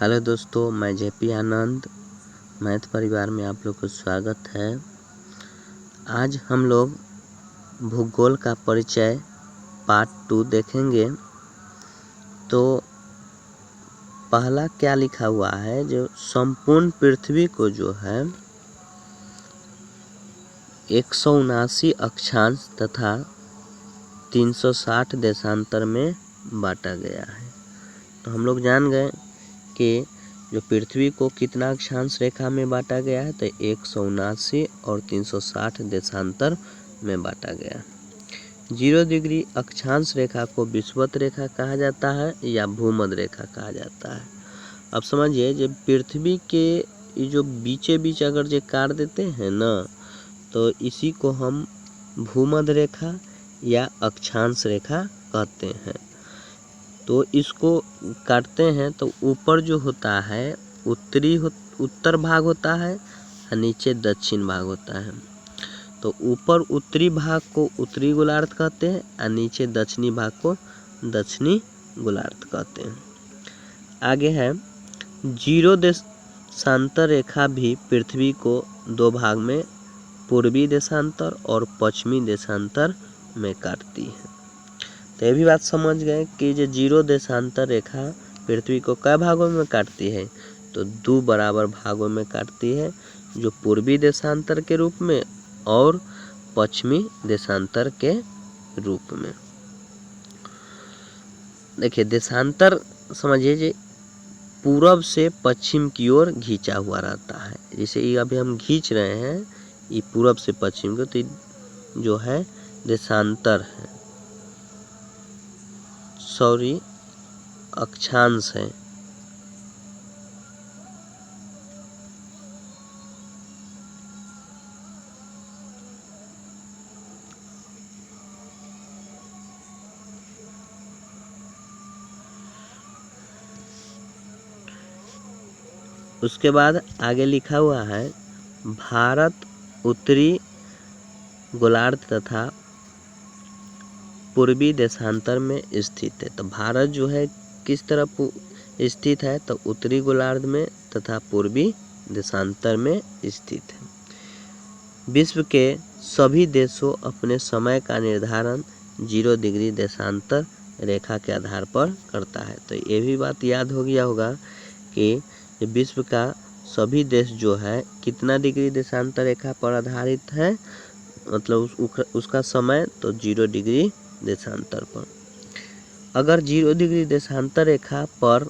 Hello दोस्तों, मैं JP आनंद math परिवार में आप लोग को स्वागत है। आज हम लोग भूगोल का परिचय पार्ट 2 देखेंगे। तो पहला क्या लिखा हुआ है, जो संपूर्ण पृथ्वी को जो है 179 अक्षांश तथा 360 देशांतर में बांटा गया है। तो हम लोग जान गए कि जो पृथ्वी को कितना अक्षांश रेखा में बांटा गया है, तो 179 और 360 देशांतर में बांटा गया। 0 डिग्री अक्षांश रेखा को विषुवत रेखा कहा जाता है या भूमध्य रेखा कहा जाता है। अब समझिए, जब पृथ्वी के जो बीचे बीच अगर जो काट देते हैं ना, तो इसी को हम भूमध्य रेखा या अक्षांश रेखा कहते हैं। तो इसको काटते हैं तो ऊपर जो होता है उत्तर भाग होता है और नीचे दक्षिण भाग होता है। तो ऊपर उत्तरी भाग को उत्तरी गोलार्ध कहते हैं और नीचे दक्षिणी भाग को दक्षिणी गोलार्ध कहते हैं। आगे है 0 देशांतर रेखा भी पृथ्वी को 2 भाग में पूर्वी देशांतर और पश्चिमी देशांतर में काटती है। तो ये भी बात समझ गए कि जो 0 देशांतर रेखा पृथ्वी को कई भागों में काटती है, तो 2 बराबर भागों में काटती है, जो पूर्वी देशांतर के रूप में और पश्चिमी देशांतर के रूप में। देखिए, देशांतर समझिए जी पूरब से पश्चिम की ओर खींचा हुआ रहता है। जैसे ये अभी हम खींच रहे हैं, ये पूरब से पश्चिम को, तो जो है देशांतर है, सॉरी अक्षांश है। उसके बाद आगे लिखा हुआ है भारत उत्तरी गोलार्ध तथा पूर्वी देशांतर में स्थित है। तो भारत जो है किस तरफ स्थित है, तो उत्तरी गोलार्ध में तथा पूर्वी देशांतर में स्थित है। विश्व के सभी देशों अपने समय का निर्धारण 0 डिग्री देशांतर रेखा के आधार पर करता है। तो ये भी बात याद हो गया होगा कि विश्व का सभी देश जो है कितना डिग्री देशांतर रेखा पर आधारित है, मतलब उसका समय तो 0 डिग्री देशांतर पर। अगर 0 डिग्री देशांतर रेखा पर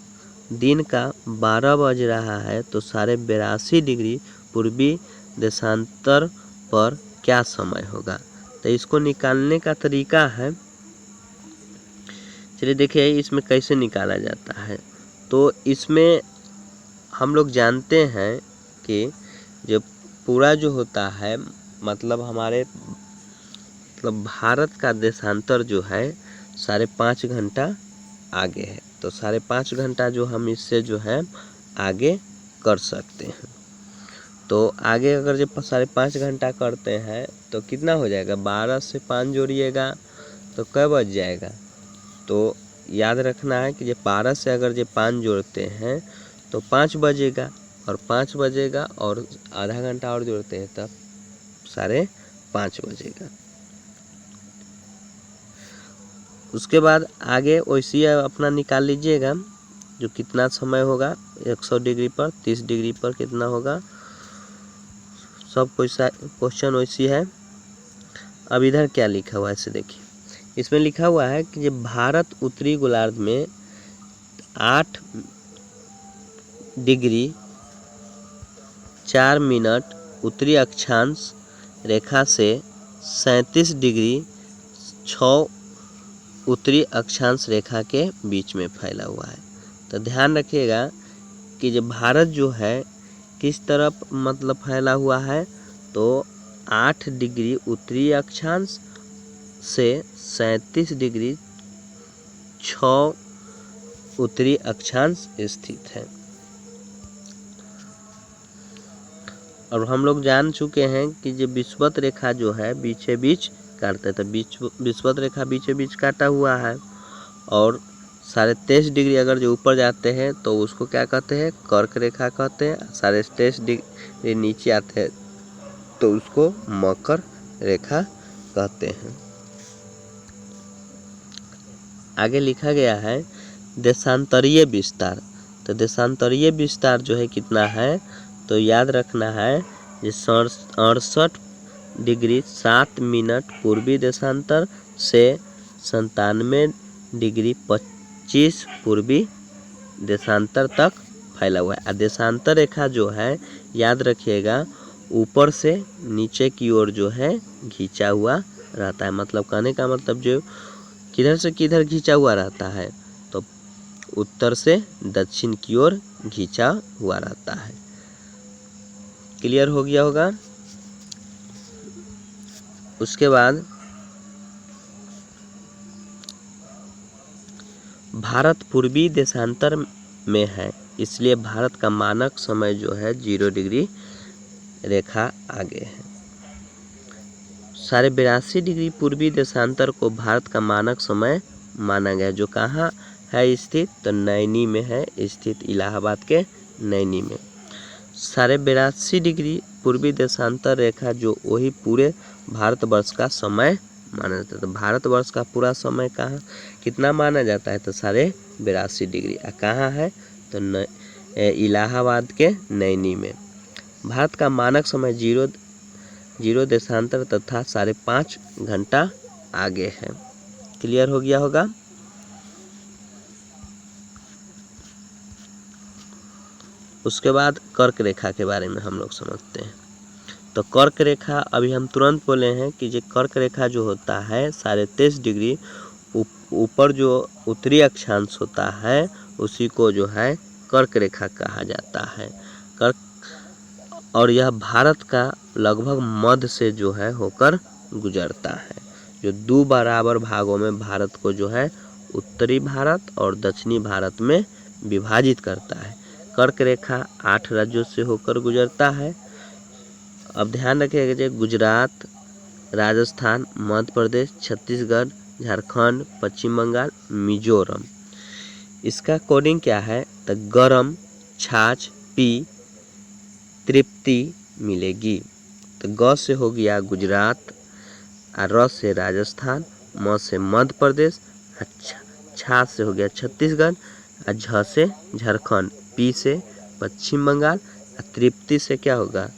दिन का 12 बज रहा है, तो 82.5 डिग्री पूर्वी देशांतर पर क्या समय होगा। तो इसको निकालने का तरीका है, चलिए देखिए इसमें कैसे निकाला जाता है। तो इसमें हम लोग जानते हैं कि जो पूरा जो होता है, मतलब हमारे भारत का देशांतर जो है 5.5 घंटा आगे है। तो 5.5 घंटा जो हम इससे जो है आगे कर सकते हैं। तो आगे अगर जब 5.5 घंटा करते हैं तो कितना हो जाएगा, 12 से 5 जोड़िएगा तो कै बज जाएगा। तो याद रखना है कि जब 12 से अगर जब 5 जोड़ते हैं तो 5 बजेगा, और 5 बजेगा और आधा घंटा और जोड़ते हैं तब 5:30 बजेगा। उसके बाद आगे वैसे अपना निकाल लीजिएगा, जो कितना समय होगा 100 डिग्री पर, 30 डिग्री पर कितना होगा, सब क्वेश्चन वैसी है। अब इधर क्या लिखा हुआ है इसे देखिए। इसमें लिखा हुआ है कि जब भारत उत्तरी गोलार्ध में 8 डिग्री 4 मिनट उत्तरी अक्षांश रेखा से 37 डिग्री 6 उत्तरी अक्षांश रेखा के बीच में फैला हुआ है। तो ध्यान रखिएगा कि जब भारत जो है किस तरफ मतलब फैला हुआ है, तो 8 डिग्री उत्तरी अक्षांश से 37 डिग्री 6 उत्तरी अक्षांश स्थित है। और हम लोग जान चुके हैं कि जो विषुवत रेखा जो है बीचे बीच काटते हैं, तो विषुवत रेखा बीचे बीच काटा हुआ है, और डिग्री अगर जो ऊपर जाते हैं तो उसको क्या कहते हैं, कर्क रेखा कहते हैं। 23.5 डिग्री नीचे आते हैं तो उसको मकर रेखा कहते हैं। आगे लिखा गया है देशांतरीय विस्तार। तो देशांतरीय विस्तार जो है कितना है, तो याद रखना है ये 68 डिग्री 7 मिनट पूर्वी देशांतर से 97 डिग्री 25 पूर्वी देशांतर तक फैला हुआ है। देशांतर रेखा जो है याद रखिएगा ऊपर से नीचे की ओर जो है खींचा हुआ रहता है। मतलब कहने का मतलब जो किधर से किधर खींचा हुआ रहता है, तो उत्तर से दक्षिण की ओर खींचा हुआ रहता है। क्लियर हो गया होगा। उसके बाद भारत पूर्वी देशांतर में है, इसलिए भारत का मानक समय जो है 0 डिग्री रेखा आगे है। 82.5 डिग्री पूर्वी देशांतर को भारत का मानक समय माना गया, जो कहाँ है स्थित, तो नैनी में है स्थित, इलाहाबाद के नैनी में। 82.5 डिग्री पूर्वी देशांतर रेखा जो वही पूरे भारतवर्ष का समय माना जाता है। तो भारतवर्ष का पूरा समय कहाँ कितना माना जाता है, तो 82.5 डिग्री। कहाँ है, तो इलाहाबाद के नैनी में। भारत का मानक समय 0 देशांतर तथा 5.5 घंटा आगे है। क्लियर हो गया होगा। उसके बाद कर्क रेखा के बारे में हम लोग समझते हैं। तो कर्क रेखा अभी हम तुरंत बोले हैं कि जो कर्क रेखा जो होता है 23.5 डिग्री ऊपर जो उत्तरी अक्षांश होता है उसी को जो है कर्क रेखा कहा जाता है। कर्क, और यह भारत का लगभग मध्य से जो है होकर गुजरता है, जो 2 बराबर भागों में भारत को जो है उत्तरी भारत और दक्षिणी भारत में विभाजित करता है। कर्क रेखा 8 राज्यों से होकर गुजरता है। अब ध्यान रखिएगा कि गुजरात, राजस्थान, मध्य प्रदेश, छत्तीसगढ़, झारखंड, पश्चिम बंगाल, मिजोरम। इसका कोडिंग क्या है, तो गरम, छाछ, पी, तृप्ति मिलेगी। तो ग से हो गया गुजरात, र से राजस्थान, म से मध्य प्रदेश, छा से हो गया छत्तीसगढ़, झ से झारखंड, पी से पश्चिम बंगाल, तृप्ति से क्या होगा,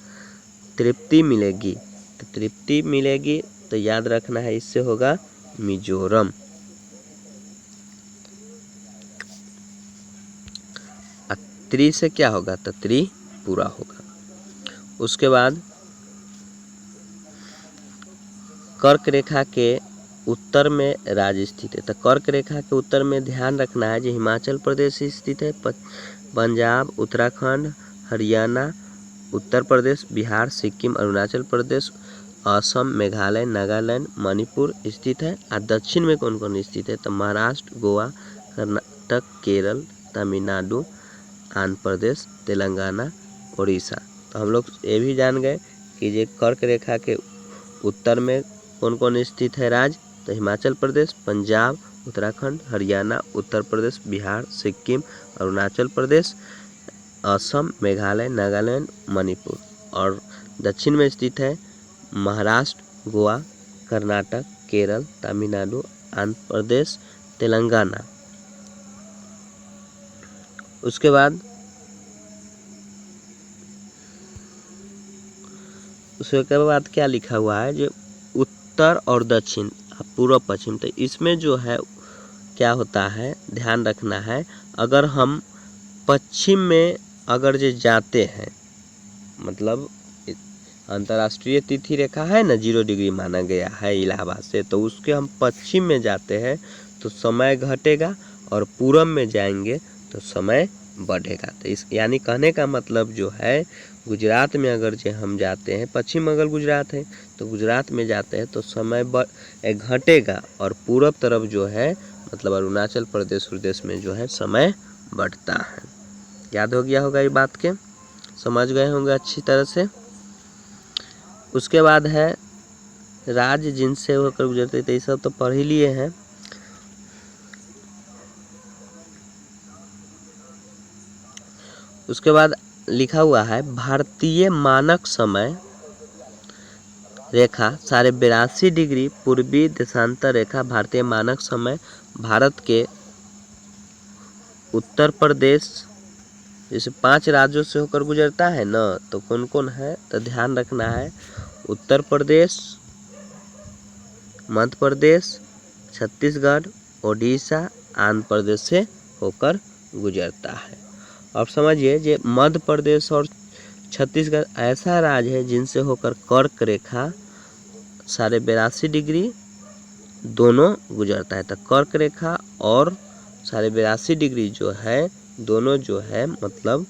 तृप्ति मिलेगी। तो तृप्ति मिलेगी तो याद रखना है इससे होगा मिजोरम। त्रि से क्या होगा, तो त्रिपुरा होगा। उसके बाद कर्क रेखा के उत्तर में राज्य स्थित है। तो कर्क रेखा के उत्तर में ध्यान रखना है जो हिमाचल प्रदेश स्थित है, पंजाब, उत्तराखंड, हरियाणा, उत्तर प्रदेश, बिहार, सिक्किम, अरुणाचल प्रदेश, असम, मेघालय, नागालैंड, मणिपुर स्थित है। और दक्षिण में कौन कौन स्थित है, तो महाराष्ट्र, गोवा, कर्नाटक, केरल, तमिलनाडु, आंध्र प्रदेश, तेलंगाना, उड़ीसा। तो हम लोग ये भी जान गए कि ये कर्क रेखा के उत्तर में कौन कौन स्थित है राज्य, तो हिमाचल प्रदेश, पंजाब, उत्तराखंड, हरियाणा, उत्तर प्रदेश, बिहार, सिक्किम, अरुणाचल प्रदेश, असम, मेघालय, नागालैंड, मणिपुर। और दक्षिण में स्थित है महाराष्ट्र, गोवा, कर्नाटक, केरल, तमिलनाडु, आंध्र प्रदेश, तेलंगाना। उसके बाद क्या लिखा हुआ है, जो उत्तर और दक्षिण, पूर्व पश्चिम। तो इसमें जो है क्या होता है, ध्यान रखना है, अगर हम पश्चिम में अगर जो जाते हैं, मतलब अंतर्राष्ट्रीय तिथि रेखा है ना 0 डिग्री माना गया है इलाहाबाद से, तो उसके हम पश्चिम में जाते हैं तो समय घटेगा, और पूरब में जाएंगे तो समय बढ़ेगा। तो इस यानी कहने का मतलब जो है गुजरात में अगर जो हम जाते हैं, पश्चिम बंगाल गुजरात है, तो गुजरात में जाते हैं तो समय घटेगा, और पूरब तरफ जो है मतलब अरुणाचल प्रदेश में जो है समय बढ़ता है। याद हो गया होगा ये बात के, समझ गए होंगे अच्छी तरह से। उसके बाद है राज्य जिनसे होकर गुजरते थे, ये सब तो पढ़ ही लिए हैं। उसके बाद लिखा हुआ है भारतीय मानक समय रेखा 82.5 डिग्री पूर्वी देशांतर रेखा। भारतीय मानक समय भारत के उत्तर प्रदेश जैसे 5 राज्यों से होकर गुजरता है ना, तो कौन कौन है तो ध्यान रखना है, उत्तर प्रदेश, मध्य प्रदेश, छत्तीसगढ़, ओडिशा, आंध्र प्रदेश से होकर गुजरता है। अब समझिए जे मध्य प्रदेश और छत्तीसगढ़ ऐसा राज्य है जिनसे होकर कर्क रेखा 82.5 डिग्री दोनों गुजरता है। तो कर्क रेखा और 82.5 डिग्री जो है दोनों जो है मतलब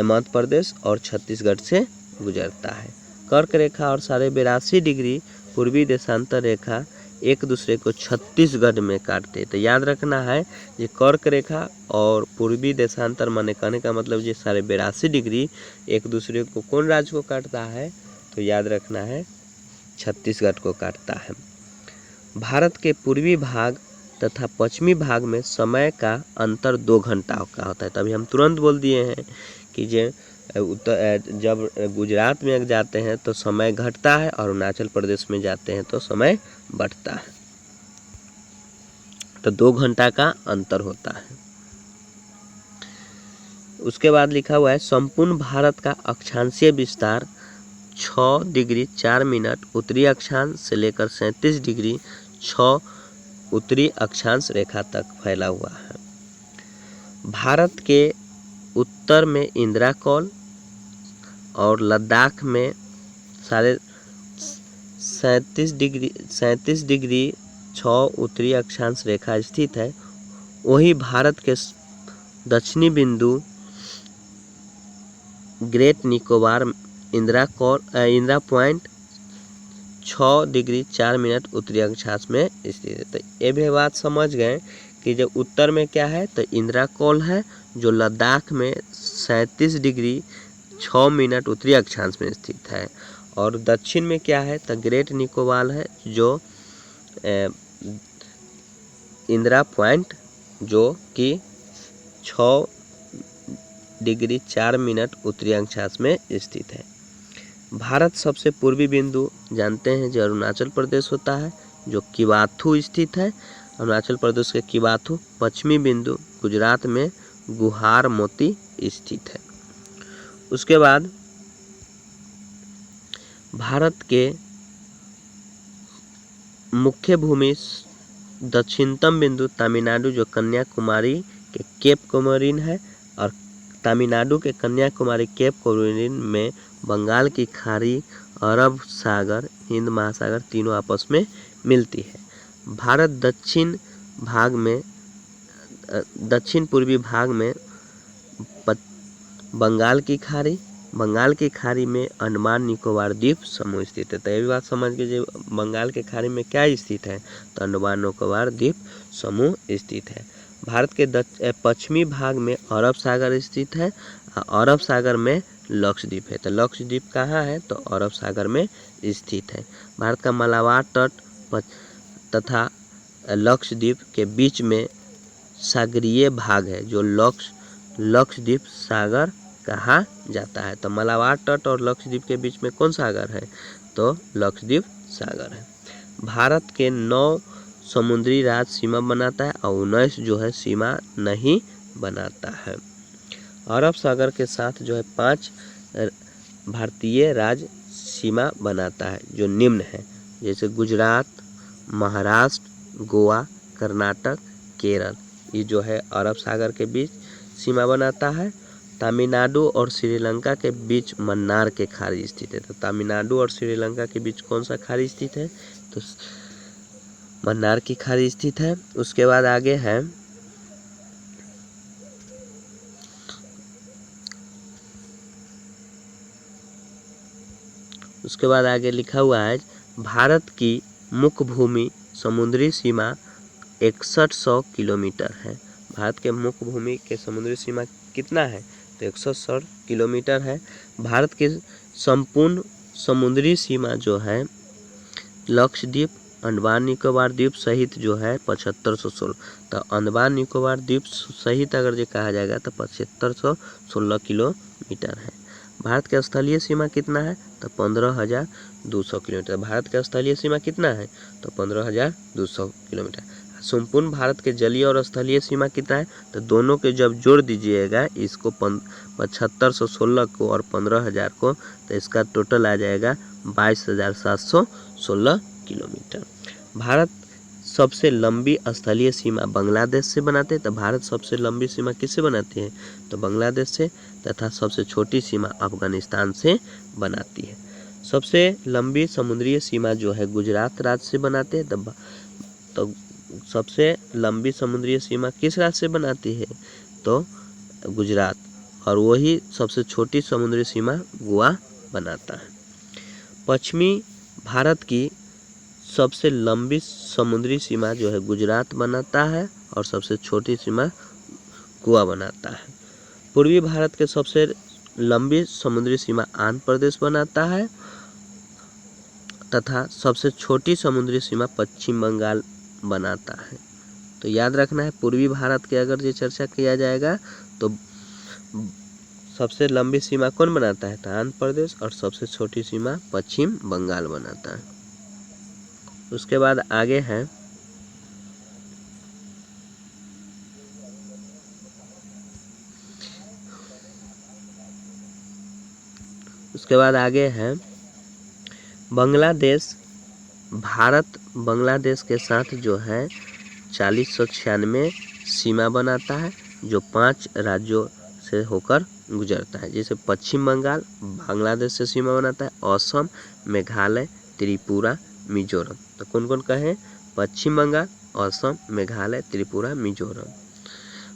मध्य प्रदेश और छत्तीसगढ़ से गुजरता है। कर्क रेखा और 82.5 डिग्री पूर्वी देशांतर रेखा एक दूसरे को छत्तीसगढ़ में काटते। तो याद रखना है ये कर्क रेखा और पूर्वी देशांतर माने कहने का मतलब ये 82.5 डिग्री एक दूसरे को कौन राज्य को काटता है, तो याद रखना है छत्तीसगढ़ को काटता है। भारत के पूर्वी भाग तथा पश्चिमी भाग में समय का अंतर 2 घंटा का होता है। तभी हम तुरंत बोल दिए हैं कि जब गुजरात में जाते हैं तो समय घटता है और अरुणाचल प्रदेश में जाते हैं तो समय बढ़ता है। तो 2 घंटा का अंतर होता है। उसके बाद लिखा हुआ है संपूर्ण भारत का अक्षांशीय विस्तार 6 डिग्री 4 मिनट उत्तरी अक्षांश से लेकर 37 डिग्री 6 उत्तरी अक्षांश रेखा तक फैला हुआ है। भारत के उत्तर में इंदिरा कौल और लद्दाख में 37 डिग्री 6 उत्तरी अक्षांश रेखा स्थित है। वही भारत के दक्षिणी बिंदु great Nicobar Indira point 6 degree 4 minute उत्तरी अक्षांश में स्थित है। तो ये भी बात समझ गए कि जो उत्तर में क्या है तो इंदिरा कौल है जो लद्दाख में 37 डिग्री 6 मिनट उत्तरी अक्षांश में स्थित है, और दक्षिण में क्या है तो ग्रेट निकोबार है जो इंदिरा पॉइंट जो कि 6 डिग्री 4 मिनट उत्तरी अक्षांश में स्थित है। भारत सबसे पूर्वी बिंदु जानते हैं जो अरुणाचल प्रदेश होता है जो किवाथू स्थित है। अरुणाचल प्रदेश के किवाथू। पश्चिमी बिंदु गुजरात में गुहार मोती स्थित है। उसके बाद भारत के मुख्य भूमि दक्षिणतम बिंदु तमिलनाडु जो कन्याकुमारी के केप कोमोरिन है, और तमिलनाडु के कन्याकुमारी केप कोमोरिन में बंगाल की खाड़ी, अरब सागर, हिंद महासागर तीनों आपस में मिलती है। भारत दक्षिण पूर्वी भाग में बंगाल की खाड़ी में अंडमान निकोबार द्वीप समूह स्थित है। तो ये भी बात समझ के जो बंगाल के खाड़ी में क्या स्थित है तो अंडमान निकोबार द्वीप समूह स्थित है। भारत के पश्चिमी भाग में अरब सागर स्थित है। अरब सागर में लक्षद्वीप है। तो लक्षद्वीप कहाँ है तो अरब सागर में स्थित है। भारत का मालाबार तट तथा लक्षद्वीप के बीच में सागरीय भाग है जो लक्षद्वीप सागर कहा जाता है। तो मालाबार तट और लक्षद्वीप के बीच में कौन सागर है तो लक्षद्वीप सागर है। भारत के 9 समुद्री राज्य सीमा बनाता है और 19 जो है सीमा नहीं बनाता है। अरब सागर के साथ जो है 5 भारतीय राज्य सीमा बनाता है जो निम्न है, जैसे गुजरात, महाराष्ट्र, गोवा, कर्नाटक, केरल। ये जो है अरब सागर के बीच सीमा बनाता है। तमिलनाडु और श्रीलंका के बीच मन्नार के खाड़ी स्थित है। तो तमिलनाडु और श्रीलंका के बीच कौन सा खाड़ी स्थित है तो मन्नार की खाड़ी स्थित है। उसके बाद आगे है लिखा हुआ है भारत की मुख्य भूमि समुद्री सीमा 6100 किलोमीटर है। भारत के मुख्य भूमि के समुद्री सीमा कितना है तो 160 किलोमीटर है। भारत की संपूर्ण समुद्री सीमा जो है लक्षद्वीप अंडमान निकोबार द्वीप सहित जो है 7516। तो अंडमान निकोबार द्वीप सहित अगर जो कहा जाएगा तो 7516 किलोमीटर है। भारत का स्थलीय सीमा कितना है? तो 15,200 किलोमीटर। भारत का स्थलीय सीमा कितना है? तो 15,200 किलोमीटर। संपूर्ण भारत के जलीय और स्थलीय सीमा कितना है? तो दोनों के जब जोड़ दीजिएगा इसको 7516 को और 15,000 को, तो इसका टोटल आ जाएगा 22,716 किलोमीटर। भारत सबसे लंबी स्थलीय सीमा बांग्लादेश से बनाते हैं। तो भारत सबसे लंबी सीमा किससे बनाती है? तो बांग्लादेश से। तथा सबसे छोटी सीमा अफगानिस्तान से बनाती है। सबसे लंबी समुद्री सीमा जो है गुजरात राज्य से बनाते हैं। तो सबसे लंबी समुद्री सीमा किस राज्य से बनाती है? तो गुजरात। और वही सबसे छोटी समुद्री सीमा गोवा बनाता है। पश्चिमी भारत की सबसे लंबी समुद्री सीमा जो है गुजरात बनाता है और सबसे छोटी सीमा गोवा बनाता है। पूर्वी भारत के सबसे लंबी समुद्री सीमा आंध्र प्रदेश बनाता है तथा सबसे छोटी समुद्री सीमा पश्चिम बंगाल बनाता है। तो याद रखना है, पूर्वी भारत के अगर ये चर्चा किया जाएगा तो सबसे लंबी सीमा कौन बनाता है? तो आंध्र प्रदेश। और सबसे छोटी सीमा पश्चिम बंगाल बनाता है। उसके बाद आगे है बांग्लादेश। भारत बांग्लादेश के साथ जो है 4096 सीमा बनाता है, जो 5 राज्यों से होकर गुजरता है। जैसे पश्चिम बंगाल बांग्लादेश से सीमा बनाता है, असम, मेघालय, त्रिपुरा, मिजोरम। तो कौन कौन कहे? पश्चिम बंगाल, असम, मेघालय, त्रिपुरा, मिजोरम।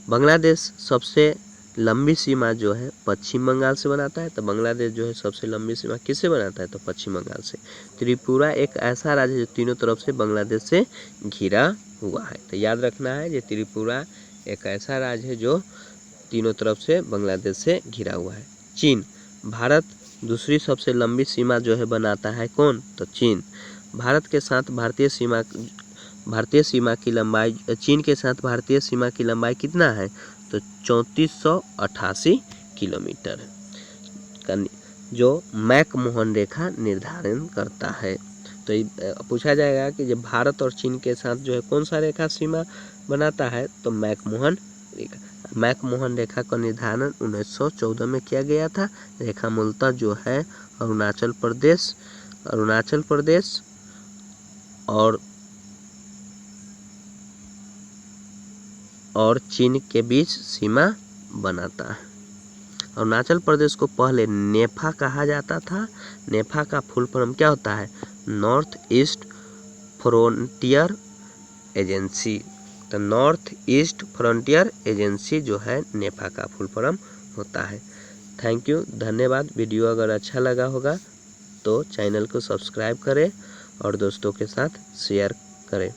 बांग्लादेश सबसे लंबी सीमा जो है पश्चिम बंगाल से बनाता है। तो बांग्लादेश जो है सबसे लंबी सीमा किससे बनाता है? तो पश्चिम बंगाल से। त्रिपुरा एक ऐसा राज्य है जो तीनों तरफ से बांग्लादेश से घिरा हुआ है। तो याद रखना है, ये त्रिपुरा एक ऐसा राज्य है जो तीनों तरफ से बांग्लादेश से घिरा हुआ है। चीन। भारत दूसरी सबसे लंबी सीमा जो है बनाता है कौन? तो चीन। भारत के साथ भारतीय सीमा की लंबाई, चीन के साथ भारतीय सीमा की लंबाई कितना है? तो 3488 किलोमीटर का जो मैक-मोहन रेखा निर्धारण करता है। तो पूछा जाएगा कि जब भारत और चीन के साथ जो है कौन सा रेखा सीमा बनाता है? तो मैक-मोहन रेखा। मैक-मोहन रेखा का निर्धारण 1914 में किया गया था। रेखा मूलतः जो है अरुणाचल प्रदेश और चीन के बीच सीमा बनाता है। अरुणाचल प्रदेश को पहले नेफा कहा जाता था। नेफा का फुल फॉर्म क्या होता है? North east frontier agency. तो नॉर्थ ईस्ट फ्रंटियर एजेंसी जो है नेफा का फुल फॉर्म होता है। थैंक यू, धन्यवाद। वीडियो अगर अच्छा लगा होगा तो चैनल को सब्सक्राइब करें और दोस्तों के साथ शेयर करें।